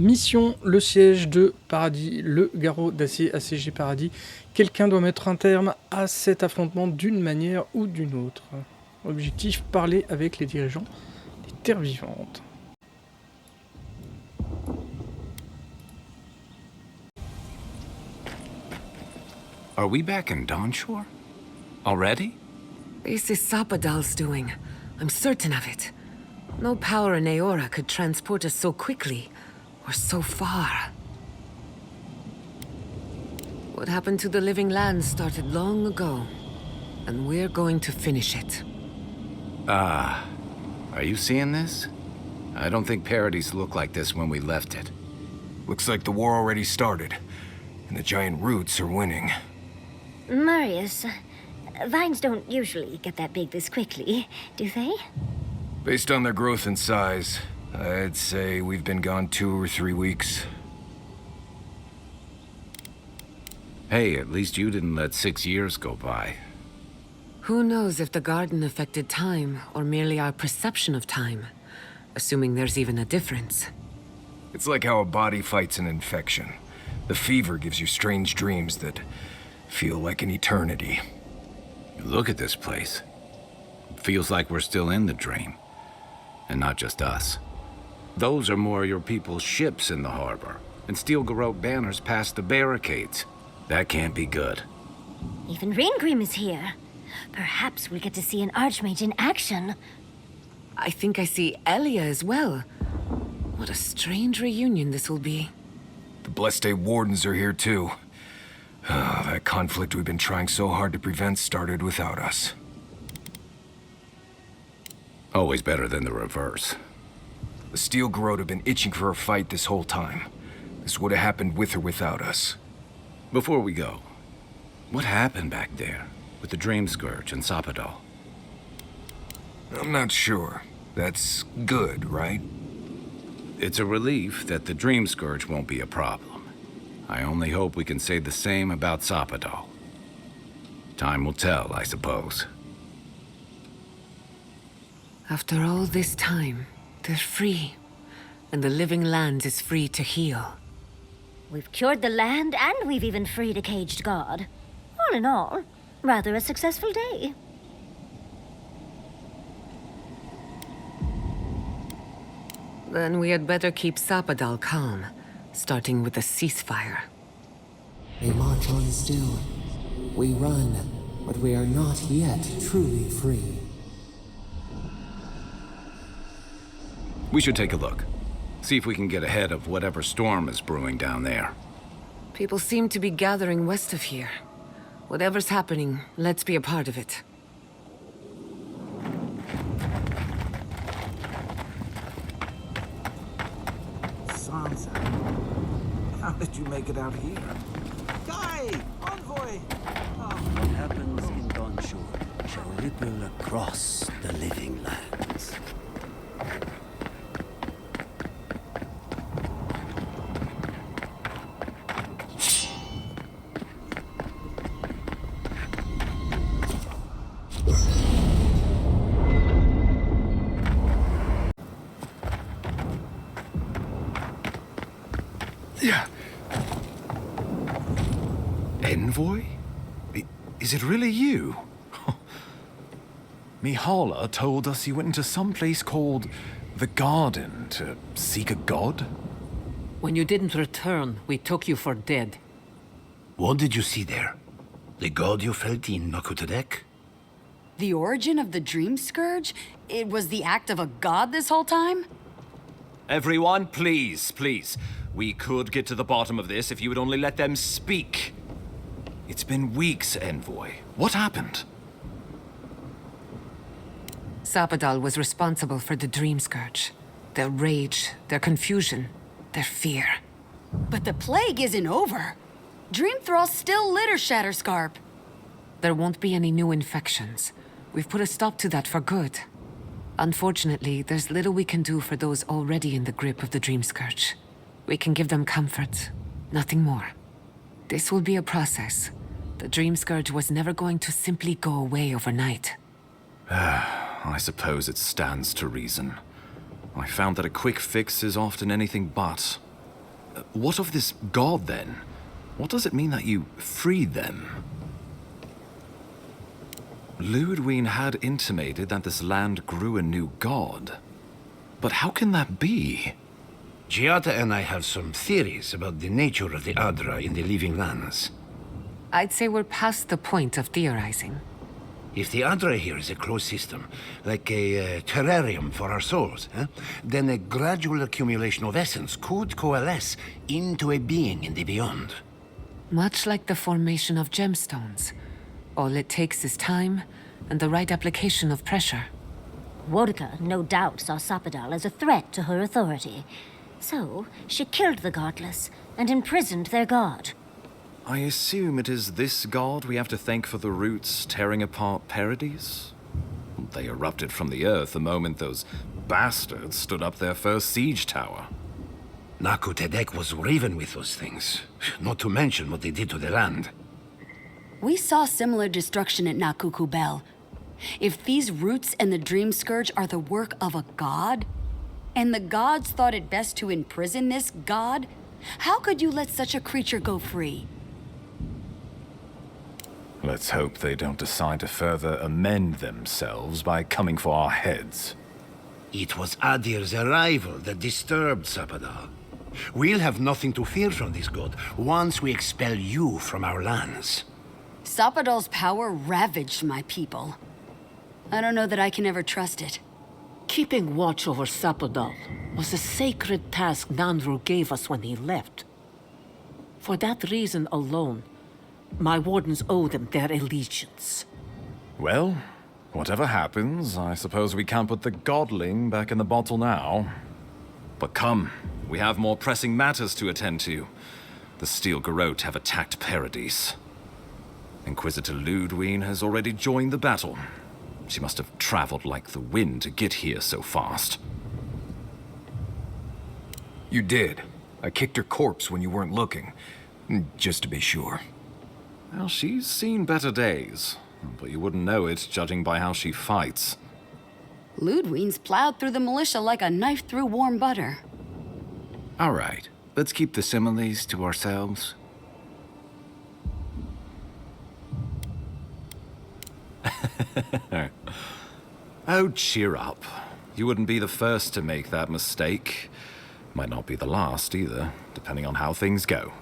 Mission, le siège de Paradis, le garrot d'acier ACG Paradis. Quelqu'un doit mettre un terme à cet affrontement d'une manière ou d'une autre. Objectif, parler avec les dirigeants des terres vivantes. Are we back in Dawnshore? Already? This is Sapadal's doing. I'm certain of it. No power in Aora could transport us so quickly, or so far. What happened to the living land started long ago, and we're going to finish it. Are you seeing this? I don't think Paradis looked like this when we left it. Looks like the war already started, and the giant roots are winning. Marius, vines don't usually get that big this quickly, do they? Based on their growth and size, I'd say we've been gone 2 or 3 weeks. Hey, at least you didn't let 6 years go by. Who knows if the garden affected time, or merely our perception of time, assuming there's even a difference. It's like how a body fights an infection. The fever gives you strange dreams that feel like an eternity. Look at this place. It feels like we're still in the dream. And not just us. Those are more your people's ships in the harbor, and steel garrote banners past the barricades. That can't be good. Even Ringrim is here. Perhaps we'll get to see an Archmage in action. I think I see Elia as well. What a strange reunion this will be. The Blessed Wardens are here too. That conflict we've been trying so hard to prevent started without us. Always better than the reverse. The Steel Garrote have been itching for a fight this whole time. This would have happened with or without us. Before we go, what happened back there with the Dream Scourge and Sapadal? I'm not sure. That's good, right? It's a relief that the Dream Scourge won't be a problem. I only hope we can say the same about Sapadal. Time will tell, I suppose. After all this time, they're free. And the living land is free to heal. We've cured the land, and we've even freed a caged god. All in all, rather a successful day. Then we had better keep Sapadal calm, starting with a ceasefire. We march on still. We run, but we are not yet truly free. We should take a look. See if we can get ahead of whatever storm is brewing down there. People seem to be gathering west of here. Whatever's happening, let's be a part of it. Sansa, how did you make it out here? Guy! Envoy! What happens in Dawnshore shall ripple across the living lands. Envoy? Is it really you? Mihala told us you went into some place called the Garden to seek a god? When you didn't return, we took you for dead. What did you see there? The god you felt in Makutadek? The origin of the Dream Scourge? It was the act of a god this whole time? Everyone, please, please. We could get to the bottom of this if you would only let them speak. It's been weeks, Envoy. What happened? Sapadal was responsible for the Dream Scourge. Their rage, their confusion, their fear. But the plague isn't over. Dream Thralls still litter Shatterscarp. There won't be any new infections. We've put a stop to that for good. Unfortunately, there's little we can do for those already in the grip of the Dream Scourge. We can give them comfort, nothing more. This will be a process. The Dream Scourge was never going to simply go away overnight. I suppose it stands to reason. I found that a quick fix is often anything but. What of this god, then? What does it mean that you freed them? Lödwyn had intimated that this land grew a new god. But how can that be? Giada and I have some theories about the nature of the Adra in the living lands. I'd say we're past the point of theorizing. If the Adra here is a closed system, like a terrarium for our souls, then a gradual accumulation of essence could coalesce into a being in the beyond. Much like the formation of gemstones. All it takes is time and the right application of pressure. Wodka no doubt saw Sapadal as a threat to her authority. So, she killed the godless and imprisoned their god. I assume it is this god we have to thank for the roots tearing apart Paradis? They erupted from the earth the moment those bastards stood up their first siege tower. Naku Tedek was riven with those things, not to mention what they did to the land. We saw similar destruction at Nakukubel. If these roots and the Dream Scourge are the work of a god, and the gods thought it best to imprison this god, how could you let such a creature go free? Let's hope they don't decide to further amend themselves by coming for our heads. It was Adir's arrival that disturbed Sapadal. We'll have nothing to fear from this god once we expel you from our lands. Sapadal's power ravaged my people. I don't know that I can ever trust it. Keeping watch over Sapadal was a sacred task Nandru gave us when he left. For that reason alone, my wardens owe them their allegiance. Well, whatever happens, I suppose we can't put the godling back in the bottle now. But come, we have more pressing matters to attend to. The Steel Garrote have attacked Paradis. Inquisitor Lödwyn has already joined the battle. She must have traveled like the wind to get here so fast. You did. I kicked her corpse when you weren't looking, just to be sure. Well, she's seen better days, but you wouldn't know it judging by how she fights. Lödwyn's plowed through the militia like a knife through warm butter. All right, let's keep the similes to ourselves. Oh, cheer up. You wouldn't be the first to make that mistake. Might not be the last either, depending on how things go.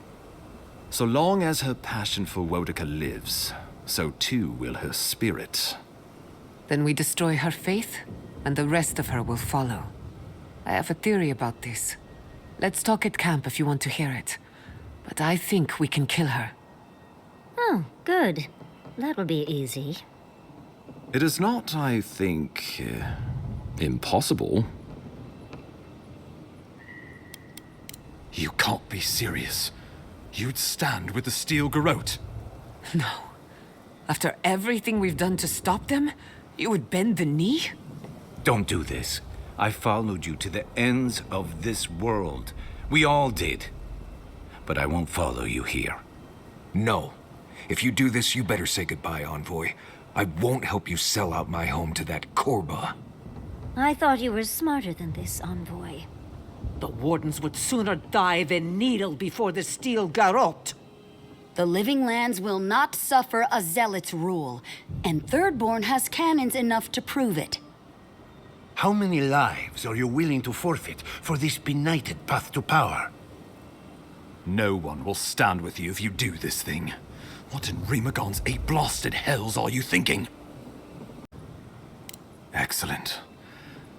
So long as her passion for Wodka lives, so too will her spirit. Then we destroy her faith, and the rest of her will follow. I have a theory about this. Let's talk at camp if you want to hear it. But I think we can kill her. Oh, good. That'll be easy. It is not, I think, impossible. You can't be serious. You'd stand with the Steel Garrote? No. After everything we've done to stop them, you would bend the knee? Don't do this. I followed you to the ends of this world. We all did. But I won't follow you here. No. If you do this, you better say goodbye, Envoy. I won't help you sell out my home to that Korba. I thought you were smarter than this, Envoy. The wardens would sooner die than kneel before the Steel Garrote. The living lands will not suffer a zealot's rule, and Thirdborn has cannons enough to prove it. How many lives are you willing to forfeit for this benighted path to power? No one will stand with you if you do this thing. What in Remagon's eight blasted hells are you thinking? Excellent.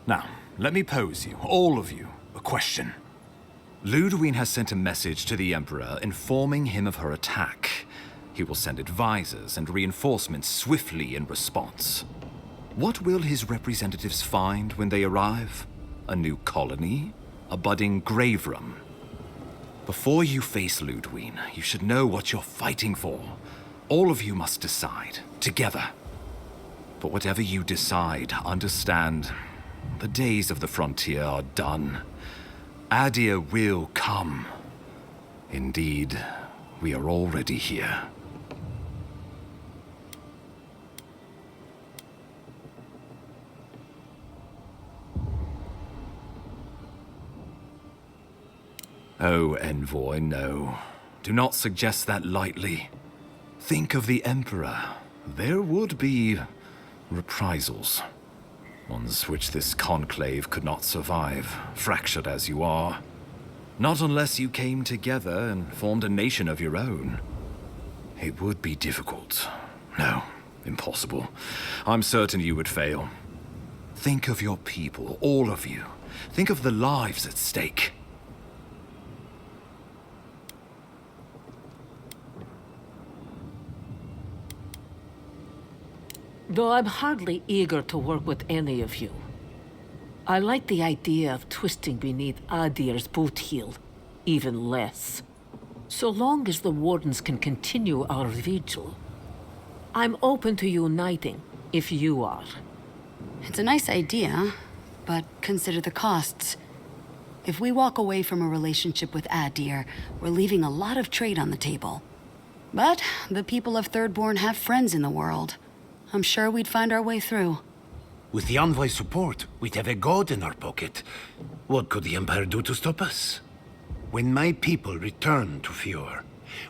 Now, let me pose you, all of you, a question. Lödwyn has sent a message to the Emperor informing him of her attack. He will send advisors and reinforcements swiftly in response. What will his representatives find when they arrive? A new colony? A budding grave room? Before you face Lödwyn, you should know what you're fighting for. All of you must decide, together. But whatever you decide, understand, the days of the frontier are done. Adir will come. Indeed, we are already here. Oh, Envoy, no. Do not suggest that lightly. Think of the Emperor. There would be reprisals. Ones which this conclave could not survive, fractured as you are. Not unless you came together and formed a nation of your own. It would be difficult. No, impossible. I'm certain you would fail. Think of your people, all of you. Think of the lives at stake. Though I'm hardly eager to work with any of you, I like the idea of twisting beneath Adir's boot heel even less. So long as the Wardens can continue our vigil, I'm open to uniting, if you are. It's a nice idea, but consider the costs. If we walk away from a relationship with Adir, we're leaving a lot of trade on the table. But the people of Thirdborn have friends in the world. I'm sure we'd find our way through. With the Envoy's support, we'd have a god in our pocket. What could the Empire do to stop us? When my people return to Fjord,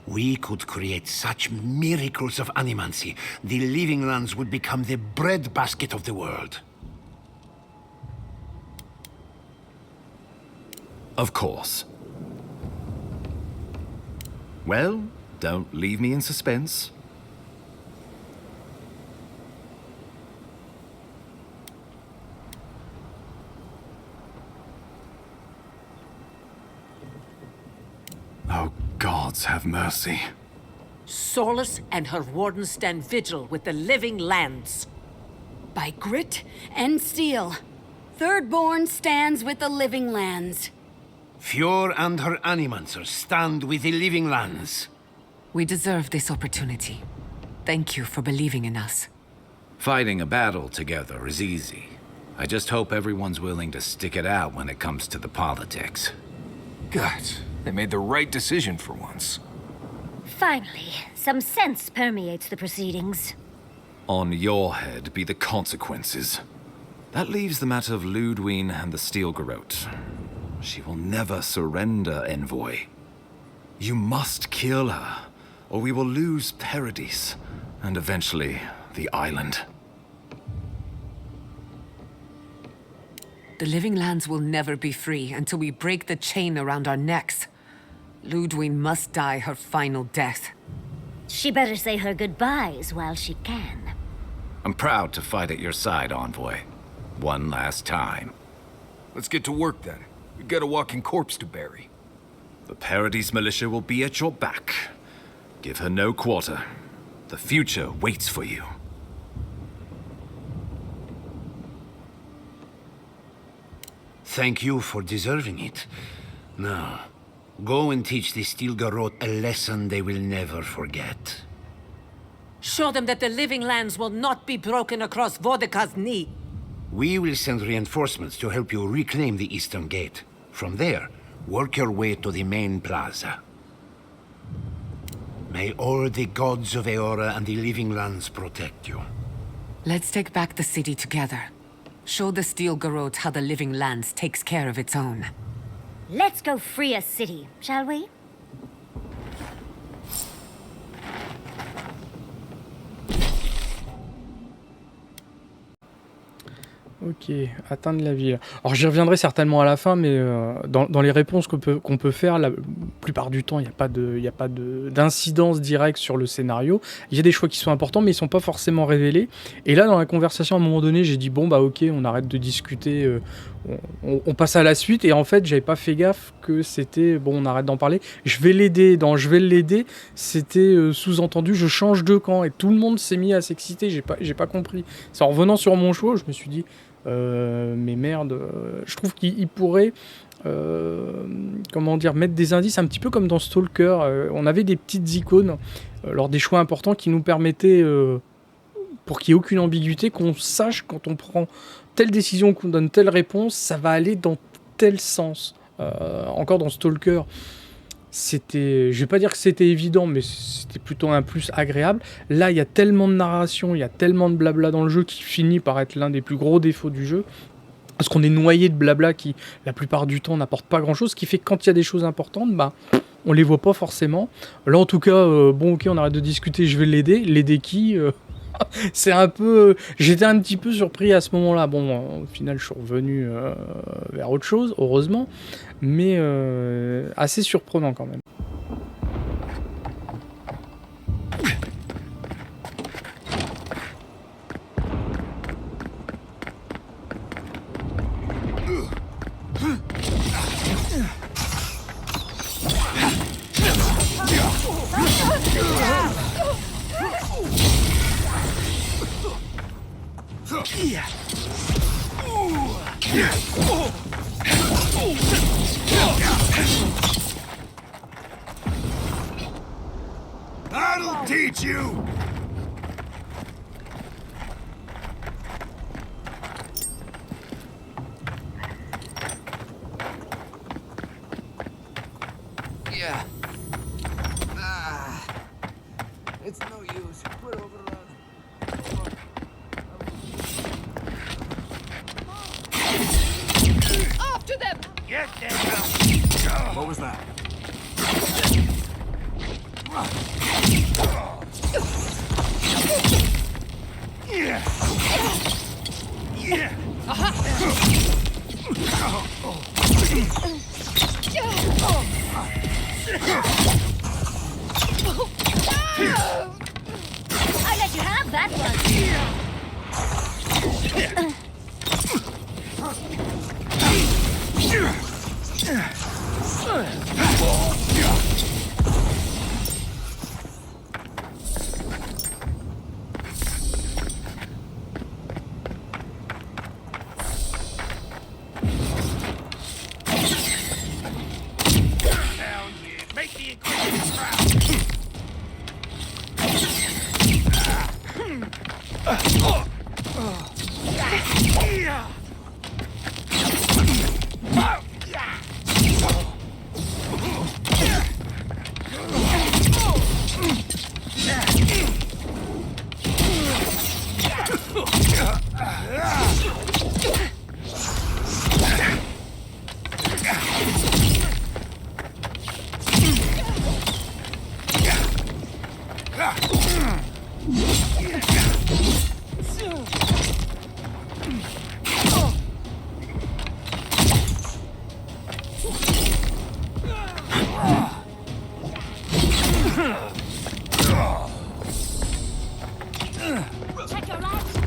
we could create such miracles of animancy, the Living Lands would become the breadbasket of the world. Of course. Well, don't leave me in suspense. Oh, gods have mercy. Solace and her Wardens stand vigil with the Living Lands. By grit and steel, Thirdborn stands with the Living Lands. Fjord and her animancers stand with the Living Lands. We deserve this opportunity. Thank you for believing in us. Fighting a battle together is easy. I just hope everyone's willing to stick it out when it comes to the politics. God, they made the right decision for once. Finally, some sense permeates the proceedings. On your head be the consequences. That leaves the matter of Lödwyn and the Steel Garrote. She will never surrender, Envoy. You must kill her, or we will lose Paradis, and eventually the island. The Living Lands will never be free until we break the chain around our necks. Lödwyn must die her final death. She better say her goodbyes while she can. I'm proud to fight at your side, Envoy. One last time. Let's get to work then. We've got a walking corpse to bury. The Paradis militia will be at your back. Give her no quarter. The future waits for you. Thank you for deserving it. Now, go and teach the Steel Garrote a lesson they will never forget. Show them that the Living Lands will not be broken across Vodka's knee. We will send reinforcements to help you reclaim the Eastern Gate. From there, work your way to the main plaza. May all the gods of Eora and the Living Lands protect you. Let's take back the city together. Show the Steel Garrote how the Living Lands takes care of its own. Let's go free a city, shall we? Ok, atteindre la ville. Alors j'y reviendrai certainement à la fin, mais dans les réponses qu'on peut faire, la plupart du temps, il n'y a pas d'incidence directe sur le scénario. Il y a des choix qui sont importants, mais ils ne sont pas forcément révélés. Et là, dans la conversation, à un moment donné, j'ai dit, bon, bah ok, on arrête de discuter, on passe à la suite. Et en fait, j'avais pas fait gaffe que c'était, bon, on arrête d'en parler. Je vais l'aider, c'était sous-entendu, je change de camp. Et tout le monde s'est mis à s'exciter, j'ai pas compris. C'est en revenant sur mon choix, je me suis dit... mais merde, je trouve qu'il pourrait comment dire, mettre des indices un petit peu comme dans Stalker. On avait des petites icônes lors des choix importants qui nous permettaient, pour qu'il n'y ait aucune ambiguïté, qu'on sache quand on prend telle décision, qu'on donne telle réponse, ça va aller dans tel sens. Encore dans Stalker, c'était, je vais pas dire que c'était évident, mais c'était plutôt un plus agréable. Là, il y a tellement de narration, il y a tellement de blabla dans le jeu qui finit par être l'un des plus gros défauts du jeu. Parce qu'on est noyé de blabla qui, la plupart du temps, n'apporte pas grand-chose, ce qui fait que quand il y a des choses importantes, bah, on les voit pas forcément. Là, en tout cas, bon, ok, on arrête de discuter, je vais l'aider. L'aider qui c'est un peu... J'étais un petit peu surpris à ce moment-là. Bon, au final, je suis revenu vers autre chose, heureusement. Mais assez surprenant quand même. That'll teach you! Yeah. It's no use. We're overrun. After them! Get them! What was that? Yeah. Yeah. I let you have that one. Make the Inquisitor proud! Check your legs.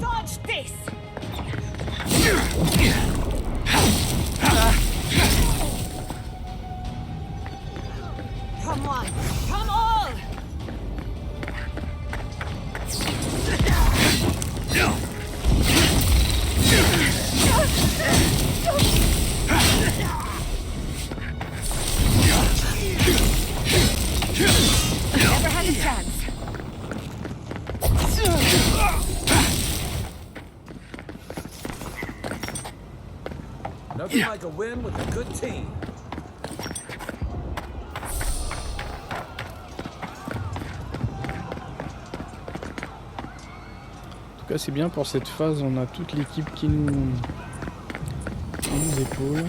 Dodge this! Come on! Come on! Never had a chance. Nothing like a win with a good team. En tout cas, c'est bien pour cette phase, on a toute l'équipe qui nous épaule.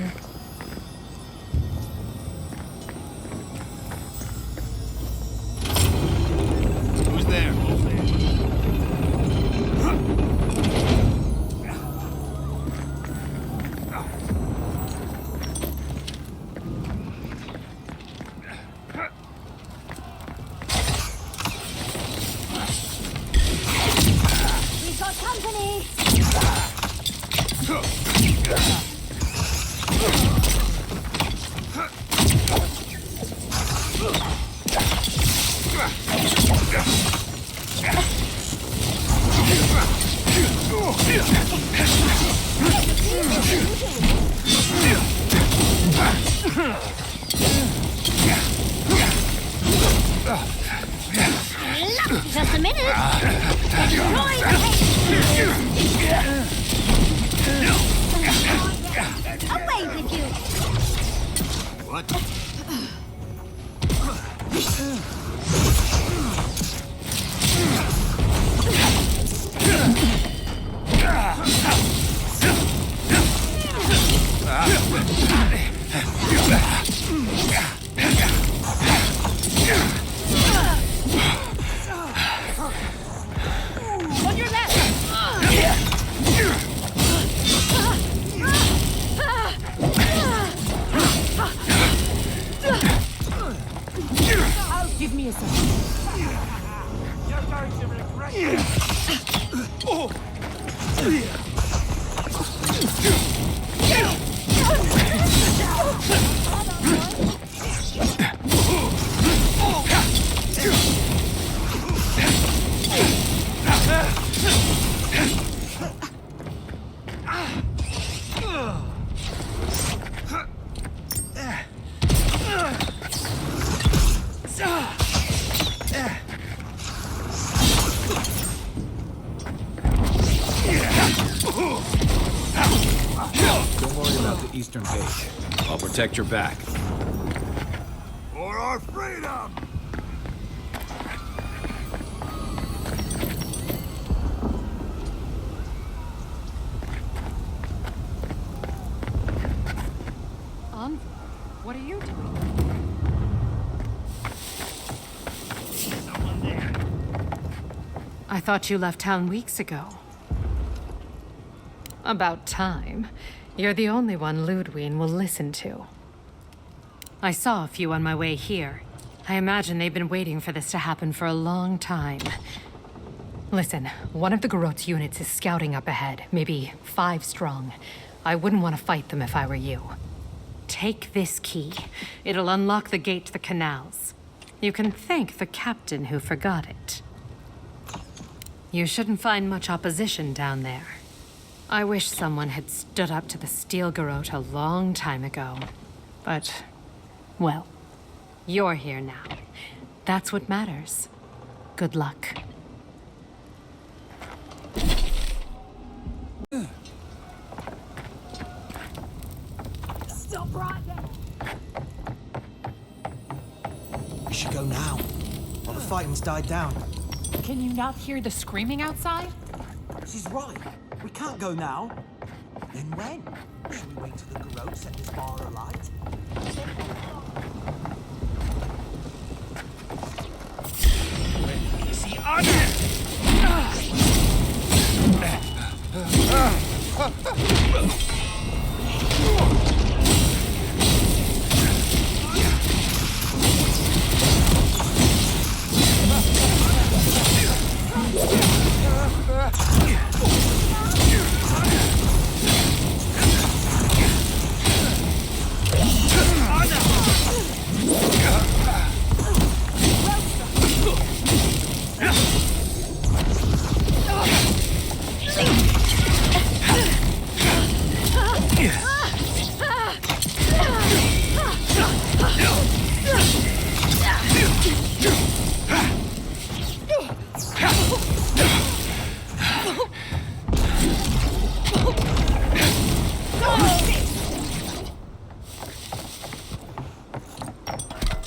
Who's there? We've got company. Away with you! What? On your left! Give me a second. You're going to regret it. Don't worry about the eastern gate. I'll protect your back. For our freedom! What are you doing? I thought you left town weeks ago. About time. You're the only one Lödwyn will listen to. I saw a few on my way here. I imagine they've been waiting for this to happen for a long time. Listen, one of the Garot's units is scouting up ahead, maybe 5 strong. I wouldn't want to fight them if I were you. Take this key. It'll unlock the gate to the canals. You can thank the captain who forgot it. You shouldn't find much opposition down there. I wish someone had stood up to the Steel Garot a long time ago. But, well, you're here now. That's what matters. Good luck. Stop right there! We should go now, while the fighting's died down. Can you not hear the screaming outside? She's right. We can't go now. Then when? Should we wait till the Garot set this bar alight? See honor!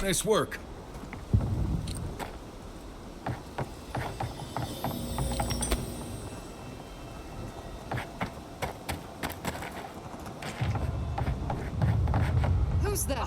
Nice work. Who's there?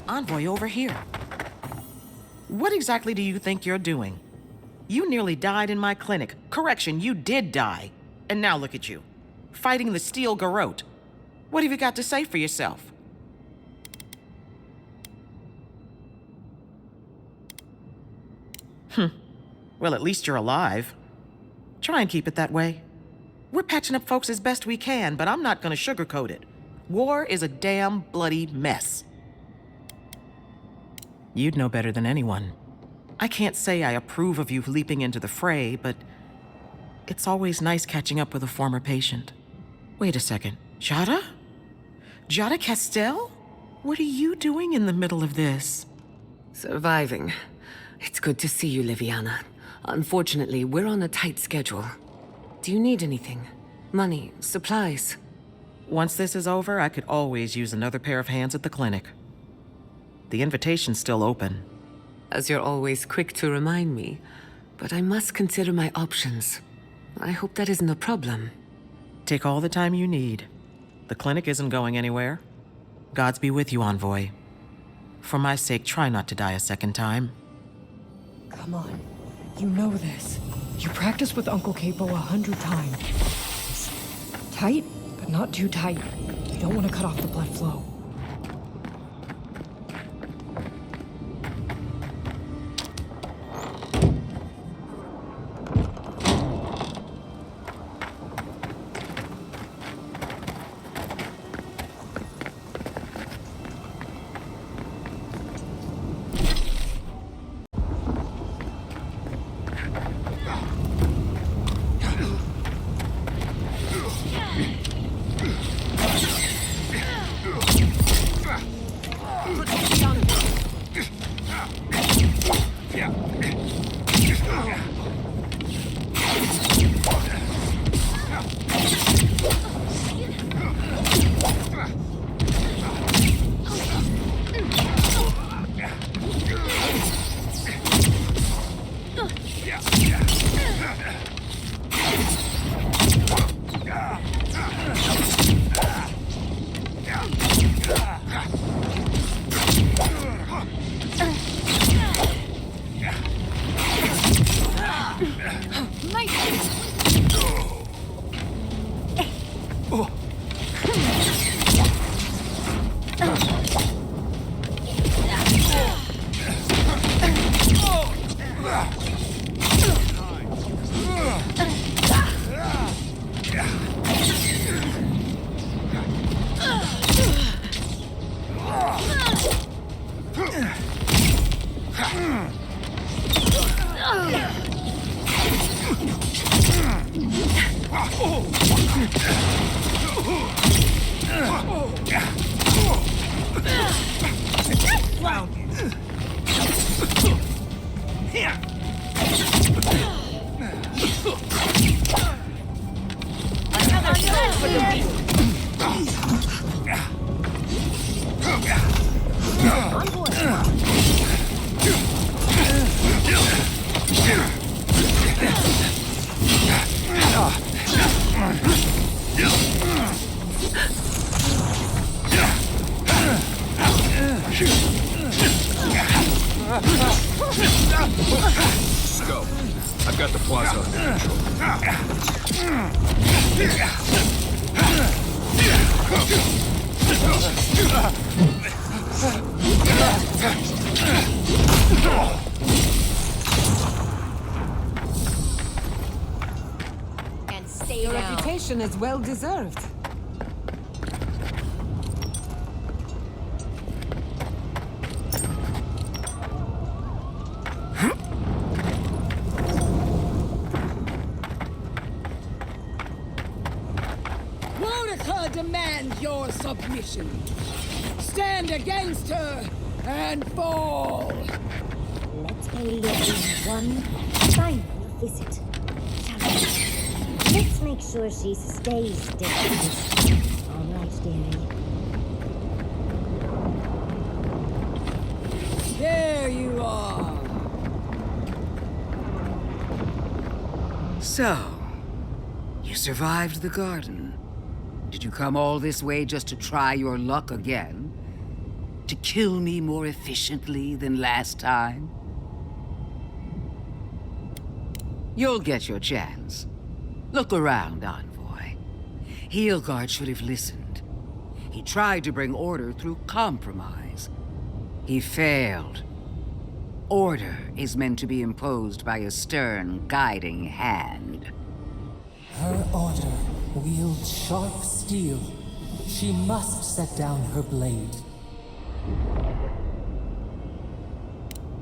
Envoy over here. What exactly do you think you're doing? You nearly died in my clinic. Correction, you did die. And now look at you, fighting the steel garrote. What have you got to say for yourself? Well, at least you're alive. Try and keep it that way. We're patching up folks as best we can, but I'm not gonna sugarcoat it. War is a damn bloody mess. You'd know better than anyone. I can't say I approve of you leaping into the fray, but it's always nice catching up with a former patient. Wait a second. Jada? Jada Castell? What are you doing in the middle of this? Surviving. It's good to see you, Liviana. Unfortunately, we're on a tight schedule. Do you need anything? Money, supplies? Once this is over, I could always use another pair of hands at the clinic. The invitation's still open. As you're always quick to remind me, but I must consider my options. I hope that isn't a problem. Take all the time you need. The clinic isn't going anywhere. Gods be with you, Envoy. For my sake, try not to die a second time. Come on. You know this. You practiced with Uncle Capo 100 times. Tight, but not too tight. You don't want to cut off the blood flow. Go. I've got the plaza under And stay Your down. reputation is well deserved. Demand your submission. Stand against her and fall. Let's pay Lödwyn one final visit, shall we? Let's make sure she stays dead. All right, dearie. So, you survived the garden. Did you come all this way just to try your luck again? To kill me more efficiently than last time? You'll get your chance. Look around, Envoy. Heelguard should have listened. He tried to bring order through compromise. He failed. Order is meant to be imposed by a stern, guiding hand. Her order wields sharp steel. She must set down her blade.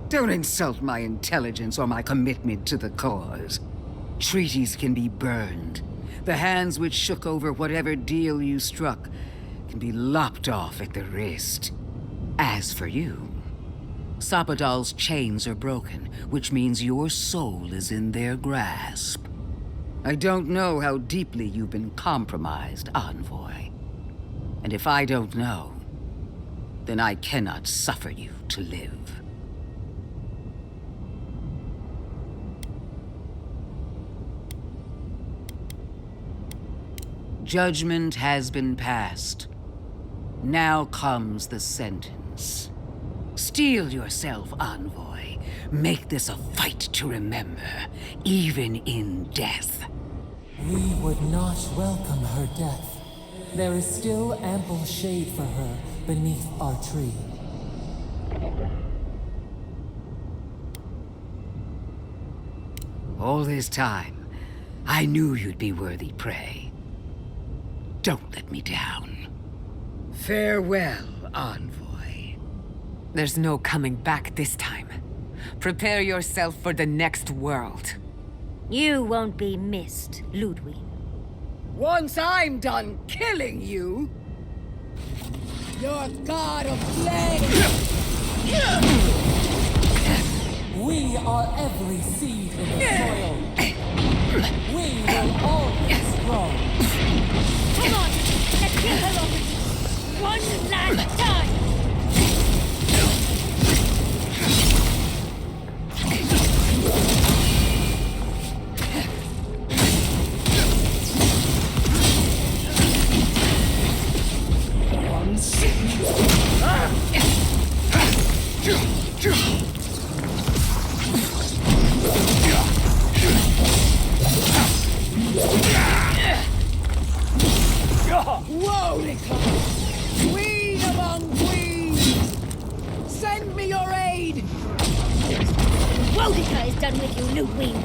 Don't insult my intelligence or my commitment to the cause. Treaties can be burned. The hands which shook over whatever deal you struck can be lopped off at the wrist. As for you, Sappadal's chains are broken, which means your soul is in their grasp. I don't know how deeply you've been compromised, Envoy. And if I don't know, then I cannot suffer you to live. Judgment has been passed. Now comes the sentence. Steel yourself, Envoy. Make this a fight to remember, even in death. We would not welcome her death. There is still ample shade for her beneath our tree. All this time, I knew you'd be worthy prey. Don't let me down. Farewell, Envoy. There's no coming back this time. Prepare yourself for the next world. You won't be missed, Lödwyn. Once I'm done killing you, your god of flame! We are every seed in the soil. We will always grow. Come on, let's kill her already. One last time! Whoa, Queen among queens! Send me your aid! Wodica is done with you, Lödwyn.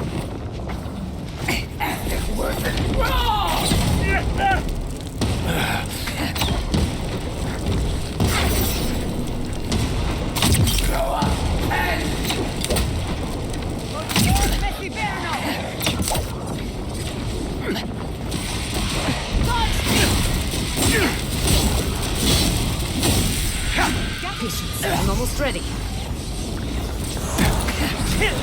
I'm almost ready. Again!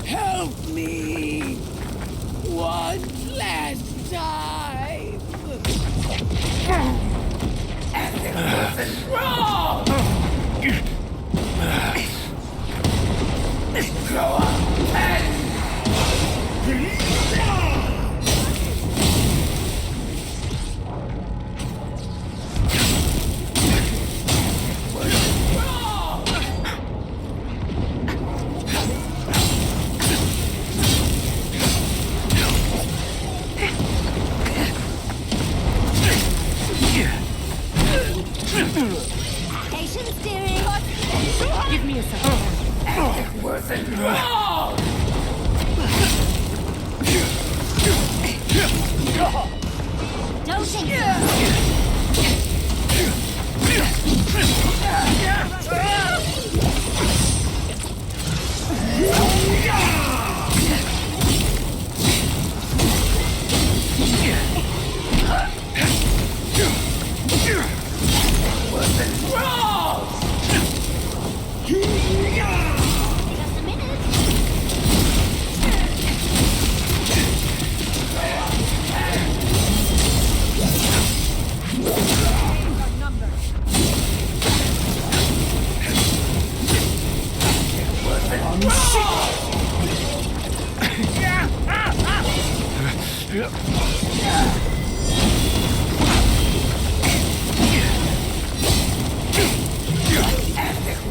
Help me! One last time! And it wasn't wrong! Patience, dearie. Give me a second. It wasn't wrong! Don't think so. Wasn't wrong!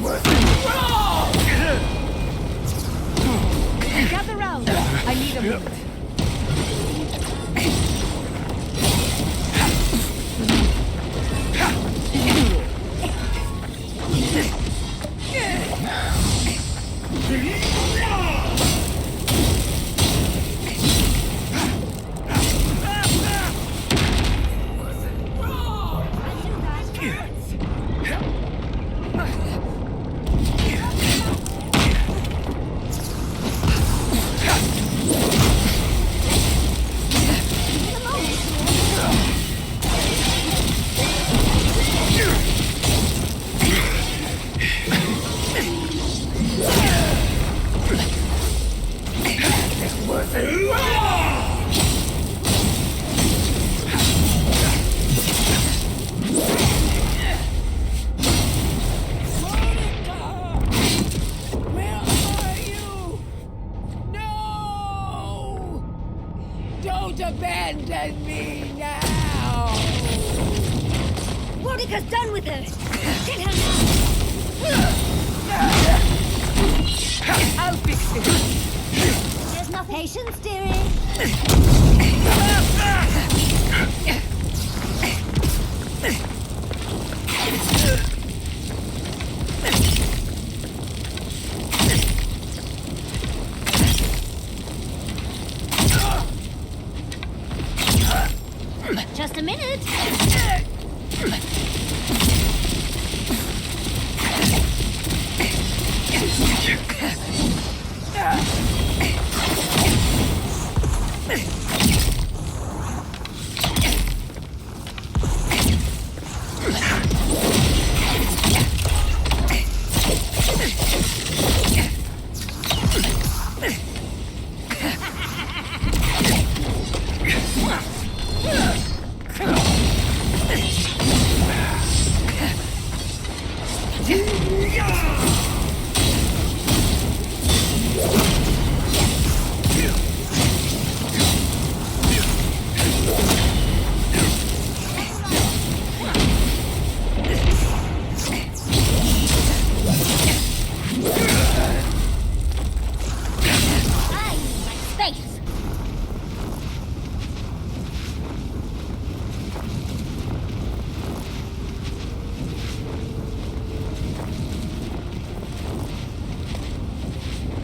Just a minute. Gather round. I need a minute. Don't abandon me now! Mordecai's done with her. Get her now. I'll fix it. There's no patience, dearie. Just a minute.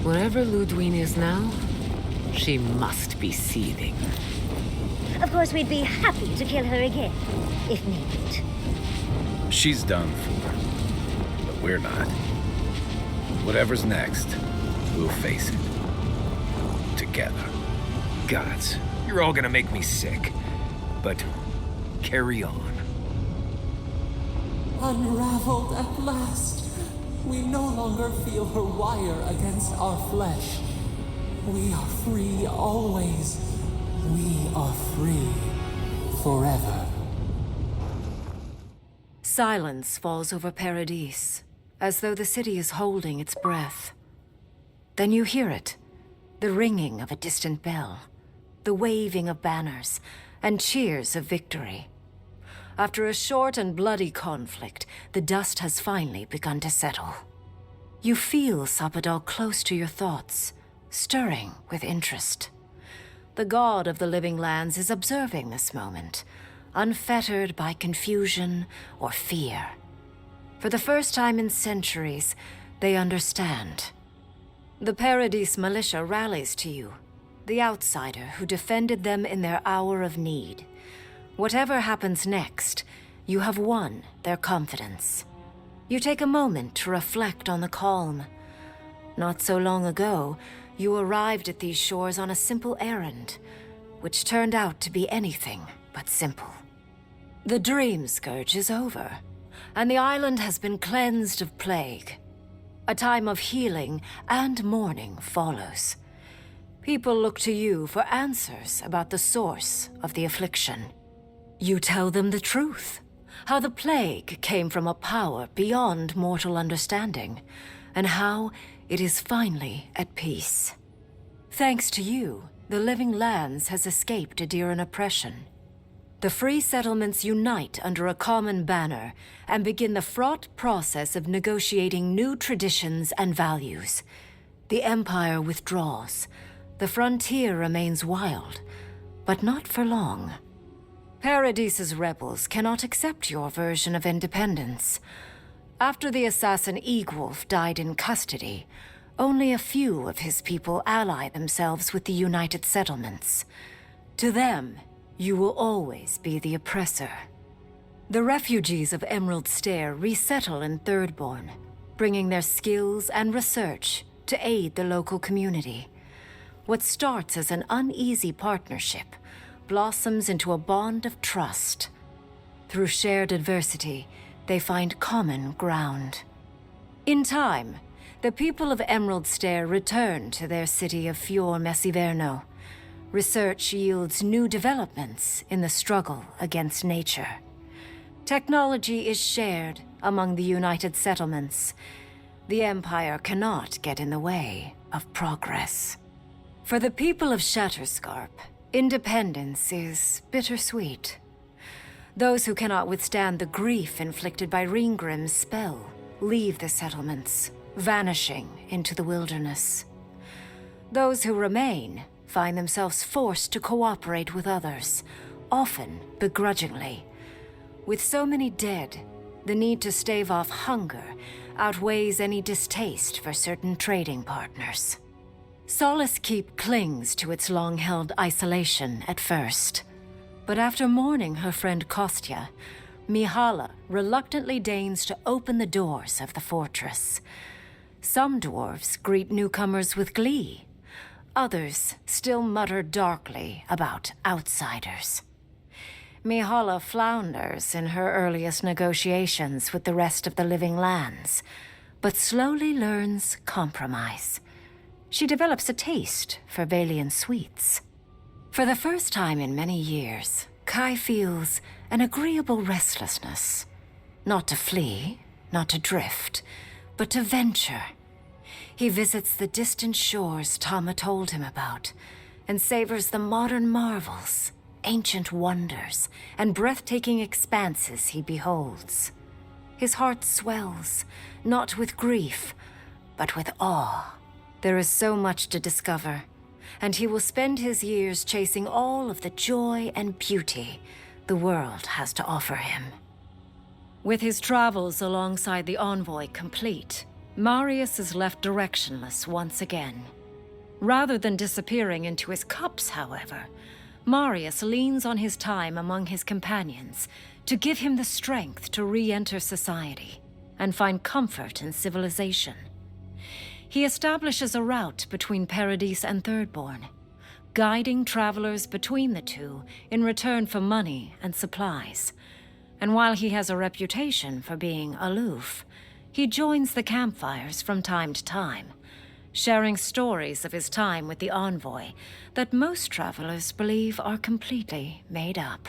Wherever Lödwyn is now, she must be seething. Of course, we'd be happy to kill her again, if needed. She's done for, but we're not. Whatever's next, we'll face it. Together. Gods, you're all gonna make me sick. But carry on. Unraveled at last. We no longer feel her wire against our flesh. We are free always. We are free forever. Silence falls over Paradis, as though the city is holding its breath. Then you hear it, the ringing of a distant bell, the waving of banners, and cheers of victory. After a short and bloody conflict, the dust has finally begun to settle. You feel Sappadal close to your thoughts, stirring with interest. The god of the living lands is observing this moment, unfettered by confusion or fear. For the first time in centuries, they understand. The Paradis militia rallies to you, the outsider who defended them in their hour of need. Whatever happens next, you have won their confidence. You take a moment to reflect on the calm. Not so long ago, you arrived at these shores on a simple errand, which turned out to be anything but simple. The Dream Scourge is over, and the island has been cleansed of plague. A time of healing and mourning follows. People look to you for answers about the source of the affliction. You tell them the truth, how the plague came from a power beyond mortal understanding, and how it is finally at peace. Thanks to you, the Living Lands has escaped Adiran oppression. The free settlements unite under a common banner and begin the fraught process of negotiating new traditions and values. The Empire withdraws. The frontier remains wild, but not for long. Paradis's rebels cannot accept your version of independence. After the assassin Eagwolf died in custody, only a few of his people ally themselves with the United Settlements. To them, you will always be the oppressor. The refugees of Emerald Stair resettle in Thirdborn, bringing their skills and research to aid the local community. What starts as an uneasy partnership blossoms into a bond of trust. Through shared adversity, they find common ground. In time, the people of Emerald Stair return to their city of Fior Messiverno. Research yields new developments in the struggle against nature. Technology is shared among the United Settlements. The Empire cannot get in the way of progress. For the people of Shatterscarp, independence is bittersweet. Those who cannot withstand the grief inflicted by Ringgrim's spell leave the settlements, vanishing into the wilderness. Those who remain find themselves forced to cooperate with others, often begrudgingly. With so many dead, the need to stave off hunger outweighs any distaste for certain trading partners. Solace Keep clings to its long-held isolation at first, but after mourning her friend Kostya, Mihala reluctantly deigns to open the doors of the fortress. Some dwarves greet newcomers with glee. Others still mutter darkly about outsiders. Mihala flounders in her earliest negotiations with the rest of the Living Lands, but slowly learns compromise. She develops a taste for Valian sweets. For the first time in many years, Kai feels an agreeable restlessness. Not to flee, not to drift, but to venture. He visits the distant shores Tama told him about, and savors the modern marvels, ancient wonders, and breathtaking expanses he beholds. His heart swells, not with grief, but with awe. There is so much to discover, and he will spend his years chasing all of the joy and beauty the world has to offer him. With his travels alongside the envoy complete, Marius is left directionless once again. Rather than disappearing into his cups, however, Marius leans on his time among his companions to give him the strength to re-enter society and find comfort in civilization. He establishes a route between Paradis and Thirdborn, guiding travelers between the two in return for money and supplies. And while he has a reputation for being aloof, he joins the campfires from time to time, sharing stories of his time with the envoy that most travelers believe are completely made up.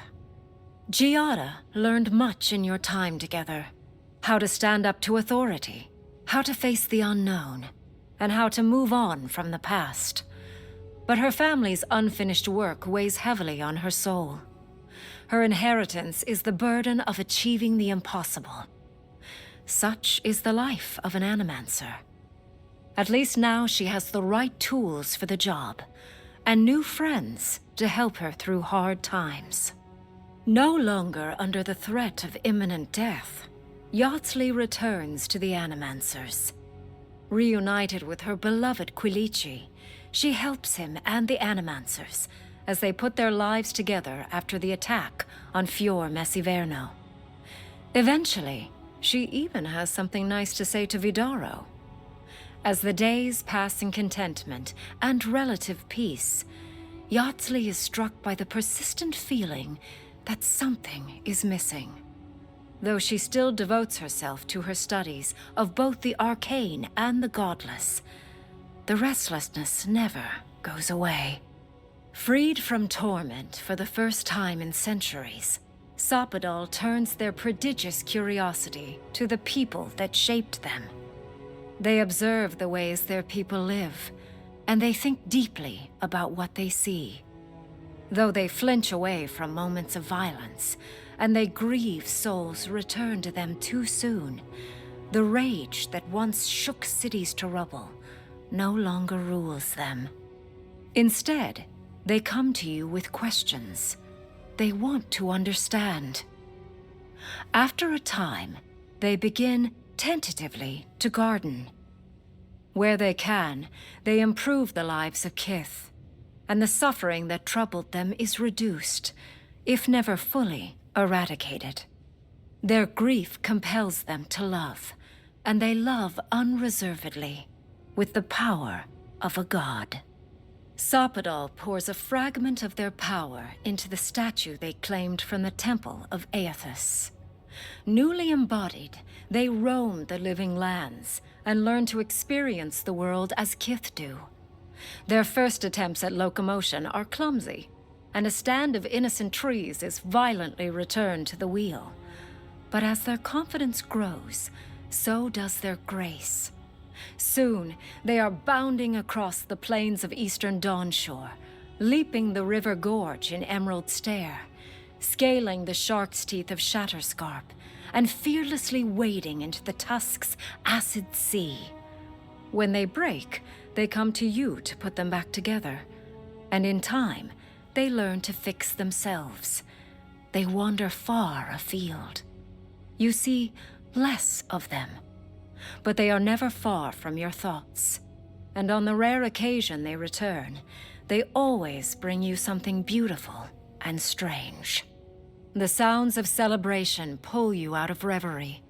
Giada learned much in your time together. How to stand up to authority, how to face the unknown, and how to move on from the past. But her family's unfinished work weighs heavily on her soul. Her inheritance is the burden of achieving the impossible. Such is the life of an animancer. At least now she has the right tools for the job, and new friends to help her through hard times. No longer under the threat of imminent death, Yardley returns to the Animancers. Reunited with her beloved Quilici, she helps him and the Animancers as they put their lives together after the attack on Fior Messiverno. Eventually, she even has something nice to say to Vidaro. As the days pass in contentment and relative peace, Yardley is struck by the persistent feeling that something is missing. Though she still devotes herself to her studies of both the arcane and the godless, the restlessness never goes away. Freed from torment for the first time in centuries, Sopadal turns their prodigious curiosity to the people that shaped them. They observe the ways their people live, and they think deeply about what they see. Though they flinch away from moments of violence, and they grieve souls returned to them too soon, the rage that once shook cities to rubble no longer rules them. Instead, they come to you with questions. They want to understand. After a time, they begin tentatively to garden. Where they can, they improve the lives of Kith, and the suffering that troubled them is reduced, if never fully eradicated. Their grief compels them to love, and they love unreservedly, with the power of a god. Sopadal pours a fragment of their power into the statue they claimed from the temple of Aethys. Newly embodied, they roam the living lands and learn to experience the world as Kith do. Their first attempts at locomotion are clumsy, and a stand of innocent trees is violently returned to the wheel. But as their confidence grows, so does their grace. Soon, they are bounding across the plains of eastern Dawnshore, leaping the river gorge in Emerald Stair, scaling the shark's teeth of Shatterscarp, and fearlessly wading into the Tusk's acid sea. When they break, they come to you to put them back together, and in time, they learn to fix themselves. They wander far afield. You see less of them, but they are never far from your thoughts. And on the rare occasion they return, they always bring you something beautiful and strange. The sounds of celebration pull you out of reverie.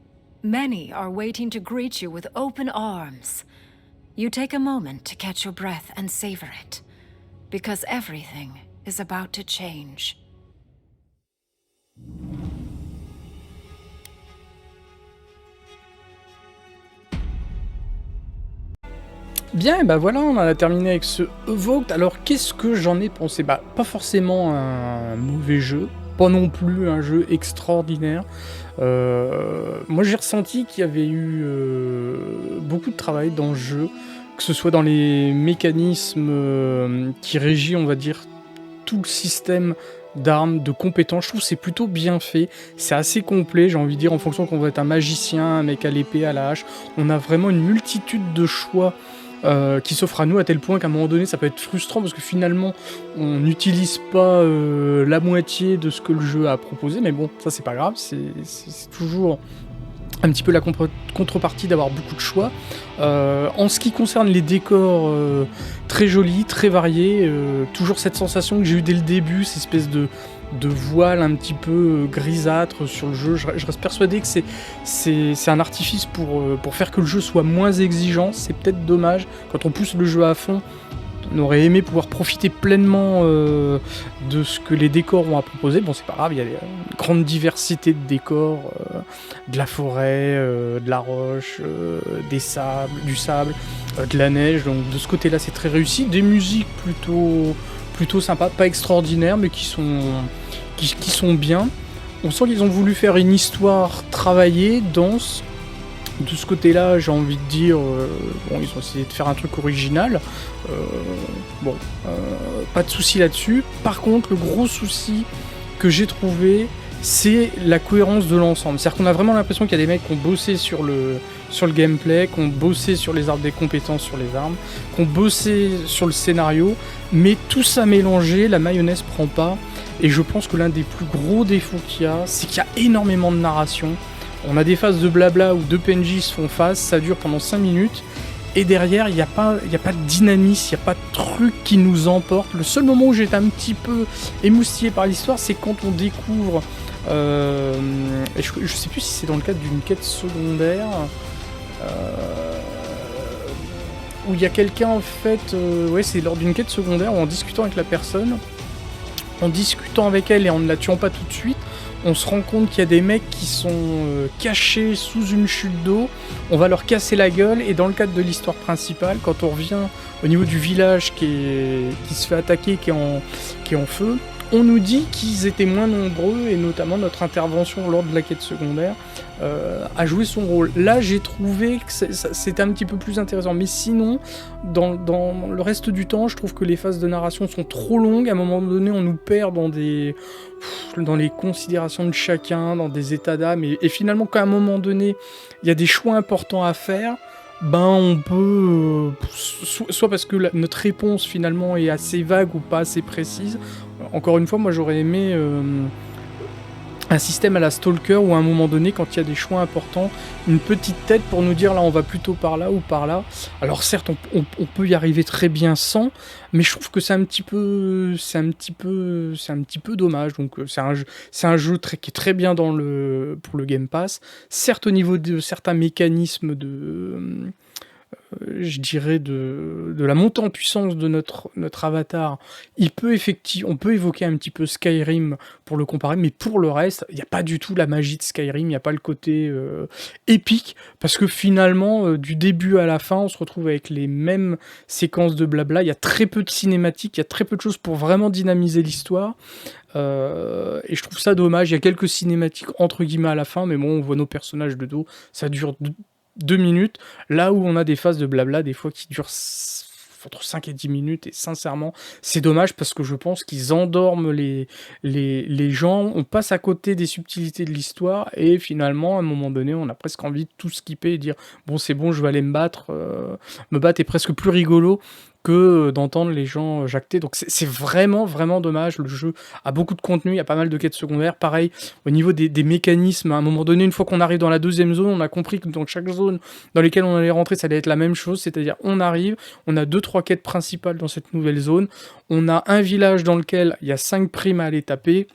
Many are waiting to greet you with open arms. You take a moment to catch your breath and savor it, because everything is about to change. Bien, et bah voilà, on en a terminé avec ce AVOWED. Alors, qu'est-ce que j'en ai pensé? Bah, pas forcément un mauvais jeu, pas non plus un jeu extraordinaire. Moi, j'ai ressenti qu'il y avait eu beaucoup de travail dans le jeu, que ce soit dans les mécanismes qui régissent, on va dire, tout le système d'armes, de compétences. Je trouve que c'est plutôt bien fait, c'est assez complet, j'ai envie de dire, en fonction qu'on va être un magicien, un mec à l'épée, à la hache. On a vraiment une multitude de choix qui s'offre à nous, à tel point qu'à un moment donné ça peut être frustrant parce que finalement on n'utilise pas la moitié de ce que le jeu a proposé, mais bon, ça c'est pas grave, c'est toujours un petit peu la contrepartie d'avoir beaucoup de choix. En ce qui concerne les décors, très jolis, très variés, toujours cette sensation que j'ai eue dès le début, cette espèce de voile un petit peu grisâtre sur le jeu. Je reste persuadé que c'est un artifice pour faire que le jeu soit moins exigeant. C'est peut-être dommage, quand on pousse le jeu à fond, on aurait aimé pouvoir profiter pleinement de ce que les décors ont à proposer. Bon, c'est pas grave, il y a une grande diversité de décors, de la forêt, de la roche, du sable, de la neige, donc de ce côté-là c'est très réussi. Des musiques plutôt sympas, pas extraordinaires, mais qui sont bien. On sent qu'ils ont voulu faire une histoire travaillée, dense, De ce côté-là, j'ai envie de dire, bon, ils ont essayé de faire un truc original. Pas de souci là-dessus. Par contre, le gros souci que j'ai trouvé, c'est la cohérence de l'ensemble. C'est-à-dire qu'on a vraiment l'impression qu'il y a des mecs qui ont bossé sur le gameplay, qui ont bossé sur les arbres des compétences sur les armes, qui ont bossé sur le scénario, mais tout ça mélangé, la mayonnaise prend pas. Et je pense que l'un des plus gros défauts qu'il y a, c'est qu'il y a énormément de narration. On a des phases de blabla où deux PNJ se font face, ça dure pendant 5 minutes, et derrière, il n'y a pas de dynamisme, il n'y a pas de truc qui nous emporte. Le seul moment où j'étais un petit peu émoustillé par l'histoire, c'est quand on découvre... et je sais plus si c'est dans le cadre d'une quête secondaire, où il y a quelqu'un en fait... ouais, c'est lors d'une quête secondaire, où en discutant avec la personne, en discutant avec elle et en ne la tuant pas tout de suite, on se rend compte qu'il y a des mecs qui sont cachés sous une chute d'eau, on va leur casser la gueule, et dans le cadre de l'histoire principale, quand on revient au niveau du village qui se fait attaquer, qui est en feu, on nous dit qu'ils étaient moins nombreux, et notamment notre intervention lors de la quête secondaire a joué son rôle. Là, j'ai trouvé que c'était un petit peu plus intéressant, mais sinon, dans le reste du temps, je trouve que les phases de narration sont trop longues. À un moment donné, on nous perd dans les considérations de chacun, dans des états d'âme, et finalement, qu'à un moment donné, il y a des choix importants à faire, on peut... soit parce que notre réponse, finalement, est assez vague ou pas assez précise. Encore une fois, moi, j'aurais aimé... un système à la Stalker où à un moment donné, quand il y a des choix importants, une petite tête pour nous dire là on va plutôt par là ou par là. Alors certes on peut y arriver très bien sans, mais je trouve que c'est un petit peu dommage. Donc c'est un jeu qui est très bien pour le Game Pass. Certes au niveau de certains mécanismes je dirais de la montée en puissance de notre avatar, on peut évoquer un petit peu Skyrim pour le comparer, mais pour le reste, il n'y a pas du tout la magie de Skyrim, il n'y a pas le côté épique, parce que finalement, du début à la fin, on se retrouve avec les mêmes séquences de blabla, il y a très peu de cinématiques, il y a très peu de choses pour vraiment dynamiser l'histoire. Et je trouve ça dommage, il y a quelques cinématiques entre guillemets à la fin, mais bon, on voit nos personnages de dos, ça dure 2 minutes, là où on a des phases de blabla des fois qui durent entre 5 et 10 minutes, et sincèrement c'est dommage parce que je pense qu'ils endorment les gens, on passe à côté des subtilités de l'histoire, et finalement à un moment donné on a presque envie de tout skipper et dire bon c'est bon, je vais aller me battre est presque plus rigolo que d'entendre les gens jacter. Donc c'est vraiment dommage. Le jeu a beaucoup de contenu, il y a pas mal de quêtes secondaires. Pareil, au niveau des mécanismes, à un moment donné, une fois qu'on arrive dans la deuxième zone, on a compris que dans chaque zone dans lesquelles on allait rentrer, ça allait être la même chose, c'est-à-dire on arrive, on a 2-3 quêtes principales dans cette nouvelle zone, on a un village dans lequel il y a 5 primes à aller taper.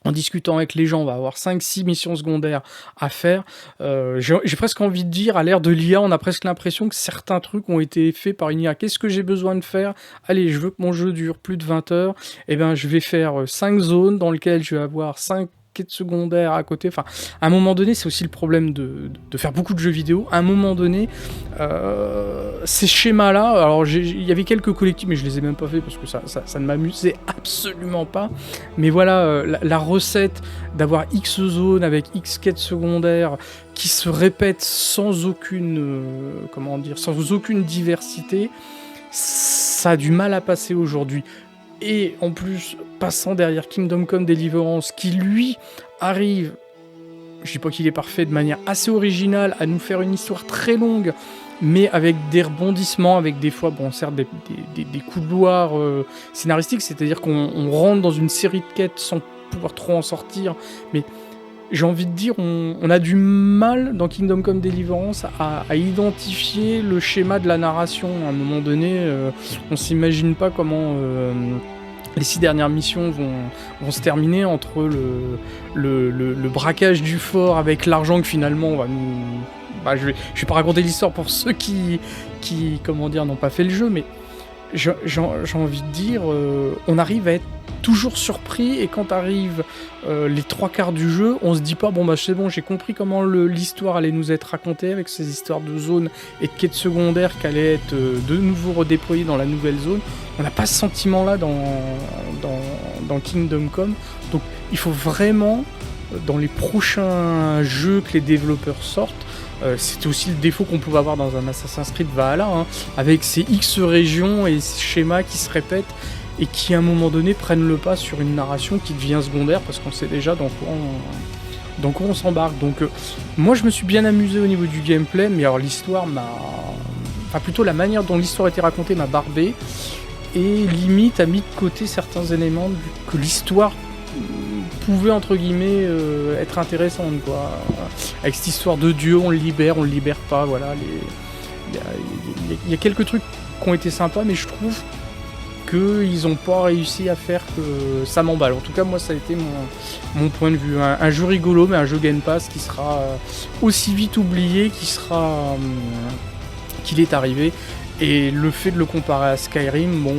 En discutant avec les gens, on va avoir 5-6 missions secondaires à faire. J'ai presque envie de dire, à l'ère de l'IA, on a presque l'impression que certains trucs ont été faits par une IA. Qu'est-ce que j'ai besoin de faire ? Allez, je veux que mon jeu dure plus de 20 heures. Eh bien, je vais faire 5 zones dans lesquelles je vais avoir 5 quêtes secondaires à côté. Enfin, à un moment donné, c'est aussi le problème de faire beaucoup de jeux vidéo. À un moment donné, ces schémas-là, alors il y avait quelques collectifs, mais je les ai même pas fait parce que ça ne m'amusait absolument pas. Mais voilà, la recette d'avoir X zones avec X quêtes secondaires qui se répètent sans aucune diversité, ça a du mal à passer aujourd'hui. Et en plus, passant derrière Kingdom Come Deliverance, qui lui arrive, je dis pas qu'il est parfait, de manière assez originale, à nous faire une histoire très longue, mais avec des rebondissements, avec des fois, bon, certes, des couloirs scénaristiques, c'est-à-dire qu'on rentre dans une série de quêtes sans pouvoir trop en sortir, mais j'ai envie de dire, on a du mal dans Kingdom Come Deliverance à identifier le schéma de la narration. À un moment donné, on s'imagine pas comment les 6 dernières missions vont se terminer entre le braquage du fort avec l'argent que finalement on va nous... je vais pas raconter l'histoire pour ceux qui n'ont pas fait le jeu, mais j'ai envie de dire, on arrive à être toujours surpris, et quand arrive les 3/4 du jeu, on se dit pas c'est bon, j'ai compris comment l'histoire allait nous être racontée avec ces histoires de zones et de quêtes secondaires qui allaient être de nouveau redéployées dans la nouvelle zone. On n'a pas ce sentiment là dans Kingdom Come, donc il faut vraiment dans les prochains jeux que les développeurs sortent C'était aussi le défaut qu'on pouvait avoir dans un Assassin's Creed Valhalla, hein, avec ces X régions et ces schémas qui se répètent et qui à un moment donné prennent le pas sur une narration qui devient secondaire parce qu'on sait déjà dans quoi on s'embarque. Donc moi je me suis bien amusé au niveau du gameplay, mais alors l'histoire m'a... Enfin plutôt la manière dont l'histoire était racontée m'a barbé, et limite a mis de côté certains éléments que l'histoire pouvait entre guillemets être intéressante, quoi. Avec cette histoire de Dieu, on le libère pas, voilà. Il y a quelques trucs qui ont été sympas, mais je trouve qu'ils n'ont pas réussi à faire que ça m'emballe. En tout cas, moi, ça a été mon point de vue. Un jeu rigolo, mais un jeu Game Pass qui sera aussi vite oublié qu'il est arrivé. Et le fait de le comparer à Skyrim, bon,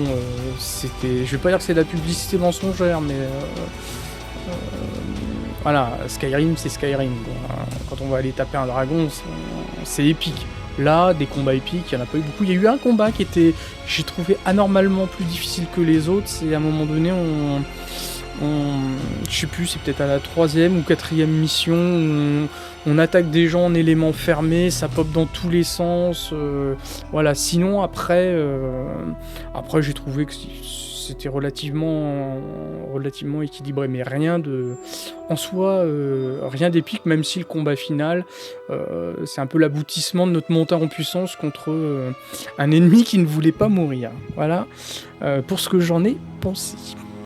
c'était... Je vais pas dire que c'est de la publicité mensongère, mais... voilà, Skyrim, c'est Skyrim, quoi. Quand on va aller taper un dragon, c'est épique. Là, des combats épiques, il n'y en a pas eu beaucoup. Il y a eu un combat qui était, j'ai trouvé anormalement plus difficile que les autres. C'est à un moment donné, je sais plus, c'est peut-être à la 3e ou 4e mission, on attaque des gens en éléments fermés, ça pop dans tous les sens. Voilà. Sinon, après j'ai trouvé que c'était relativement équilibré, mais rien de, en soi, rien d'épique, même si le combat final, c'est un peu l'aboutissement de notre montée en puissance contre un ennemi qui ne voulait pas mourir. Voilà, pour ce que j'en ai pensé.